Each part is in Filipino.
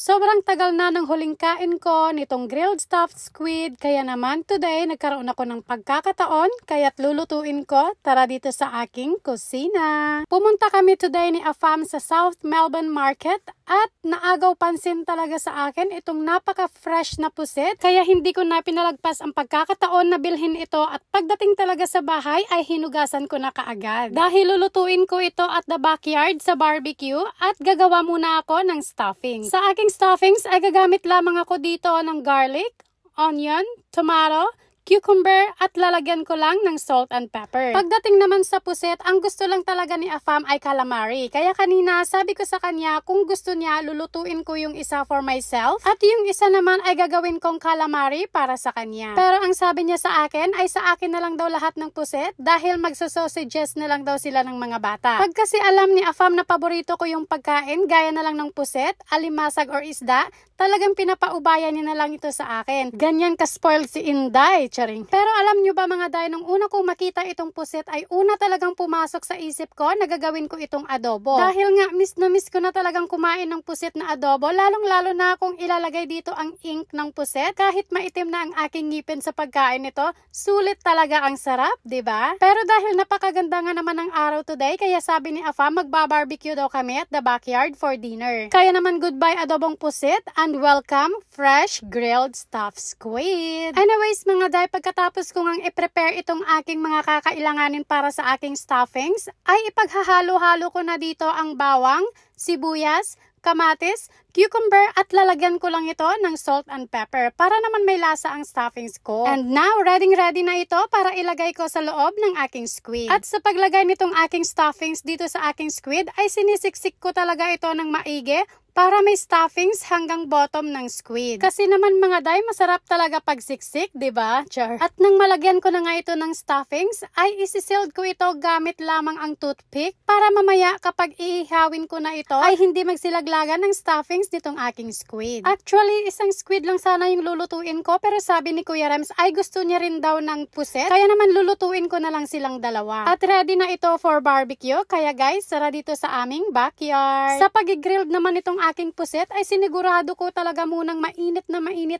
Sobrang tagal na ng huling kain ko nitong grilled stuffed squid, kaya naman today nagkaroon ako ng pagkakataon, kaya't lulutuin ko. Tara dito sa aking kusina. Pumunta kami today ni Afam sa South Melbourne Market at naagaw pansin talaga sa akin itong napaka-fresh na pusit, kaya hindi ko na pinalagpas ang pagkakataon na bilhin ito at pagdating talaga sa bahay ay hinugasan ko na kaagad. Dahil lulutuin ko ito at the backyard sa barbecue at gagawa muna ako ng stuffing. Sa aking stuffings ay gagamit lamang ako dito ng garlic, onion, tomato, cucumber at lalagyan ko lang ng salt and pepper. Pagdating naman sa puset, ang gusto lang talaga ni Afam ay calamari. Kaya kanina sabi ko sa kanya kung gusto niya lulutuin ko yung isa for myself at yung isa naman ay gagawin kong calamari para sa kanya. Pero ang sabi niya sa akin ay sa akin na lang daw lahat ng puset dahil magsusausages na lang daw sila ng mga bata. Pag kasi alam ni Afam na paborito ko yung pagkain gaya na lang ng puset, alimasag or isda, talagang pinapaubayan niya na lang ito sa akin. Ganyan ka-spoiled si Inday. Charing. Pero alam nyo ba mga day, nung una kong makita itong puset ay una talagang pumasok sa isip ko na gagawin ko itong adobo. Dahil nga miss na miss ko na talagang kumain ng puset na adobo, lalong-lalo na kung ilalagay dito ang ink ng puset. Kahit maitim na ang aking ngipin sa pagkain nito, sulit talaga ang sarap, di ba? Pero dahil napakaganda nga naman ng araw today, kaya sabi ni Afam magba-barbecue daw kami at the backyard for dinner. Kaya naman goodbye adobong puset and welcome fresh grilled stuffed squid. Anyways mga day, pagkatapos ko ngang i-prepare itong aking mga kakailanganin para sa aking stuffings, ay ipaghahalo-halo ko na dito ang bawang, sibuyas, kamatis, cucumber at lalagyan ko lang ito ng salt and pepper para naman may lasa ang stuffings ko. And now, ready na ito para ilagay ko sa loob ng aking squid. At sa paglagay nitong aking stuffings dito sa aking squid, ay sinisiksik ko talaga ito ng maigi para may stuffings hanggang bottom ng squid. Kasi naman mga day, masarap talaga pag siksik, di ba? Char. At nang malagyan ko na nga ito ng stuffings, ay isisealed ko ito gamit lamang ang toothpick para mamaya kapag iihawin ko na ito, ay hindi magsilaglagan ng stuffings nitong aking squid. Actually, isang squid lang sana yung lulutuin ko, pero sabi ni Kuya Rems ay gusto niya rin daw ng puset, kaya naman lulutuin ko na lang silang dalawa. At ready na ito for barbecue, kaya guys, tara dito sa aming backyard. Sa pag-grilled naman itong aking puset ay sinigurado ko talaga munang mainit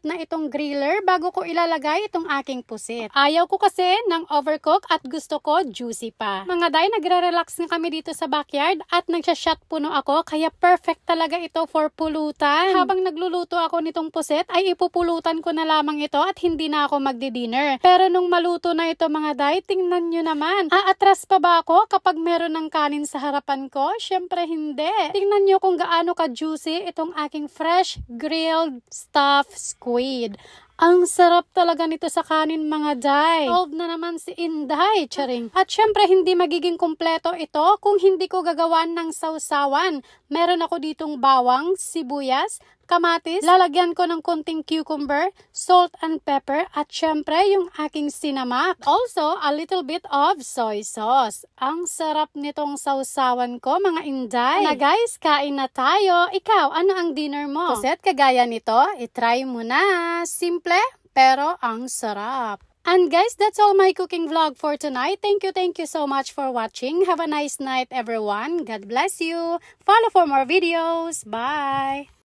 na itong griller bago ko ilalagay itong aking puset. Ayaw ko kasi ng overcook at gusto ko juicy pa. Mga day, nagre-relax na kami dito sa backyard at nagsha-shot puno ako, kaya perfect talaga ito for pulutan. Habang nagluluto ako nitong puset ay ipupulutan ko na lamang ito at hindi na ako magdi-dinner. Pero nung maluto na ito mga day, tingnan nyo naman. Aatras pa ba ako kapag meron ng kanin sa harapan ko? Syempre hindi. Tingnan nyo kung gaano ka-juicy itong aking fresh grilled stuffed squid. Ang sarap talaga nito sa kanin mga day. Solved na naman si Inday, charing. At syempre hindi magiging kumpleto ito kung hindi ko gagawan ng sausawan. Meron ako ditong bawang, sibuyas, kamatis, lalagyan ko ng konting cucumber, salt and pepper, at syempre yung aking sinamak. Also, a little bit of soy sauce. Ang sarap nitong sausawan ko mga Inday. Na guys, kain na tayo. Ikaw, ano ang dinner mo? Puset kagaya nito, itry mo na. Simple, pero ang sarap. And guys, that's all my cooking vlog for tonight. Thank you so much for watching. Have a nice night everyone. God bless you. Follow for more videos. Bye!